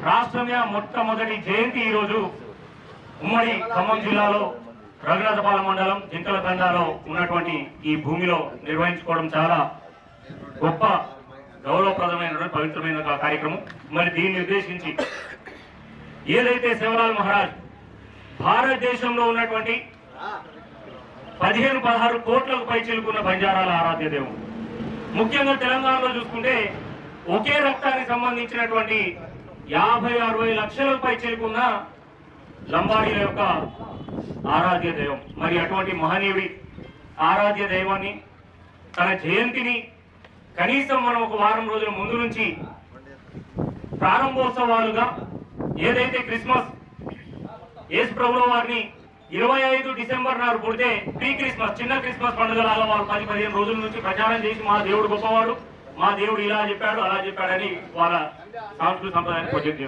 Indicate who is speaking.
Speaker 1: రాష్ట్రంలో మొట్టమొదటి జయంతి ఈరోజు ఉమ్మడి ఖమ్మం జిల్లాలో రఘునాథపాలెం మండలం జింకల తండాలో ఉన్నటువంటి ఈ భూమిలో నిర్వహించుకోవడం చాలా గొప్ప గౌరవప్రదమైనటువంటి పవిత్రమైన కార్యక్రమం. మరి దీన్ని ఉద్దేశించి ఏదైతే శివలాల్ మహారాజ్ భారతదేశంలో ఉన్నటువంటి 15-16 కోట్లకు పైచిలుకున్న బంజారాల ఆరాధ్య దేవుడు, ముఖ్యంగా తెలంగాణలో చూసుకుంటే ఒకే రక్తానికి సంబంధించినటువంటి 50-60 లక్షలకు పైచిలుకున్న లంబాడీల యొక్క ఆరాధ్య దైవం. మరి అటువంటి మహనీయుడి ఆరాధ్య దైవాన్ని తన జయంతిని కనీసం మనం ఒక వారం రోజుల ముందు నుంచి ప్రారంభోత్సవాలుగా ఏదైతే క్రిస్మస్ యేసు ప్రభువు వారిని 25 డిసెంబర్ నాడు పుడితే ప్రీ క్రిస్మస్ చిన్న క్రిస్మస్ పండుగలలో వాళ్ళు 10-15 రోజుల నుంచి ప్రచారం చేసి మా దేవుడు గొప్పవాడు, మా దేవుడు ఇలా చెప్పాడు అలా చెప్పాడని వాళ్ళ సాంస్కృతిక సంప్రదాయాన్ని ప్రొజెక్ట్ చేస్తారు.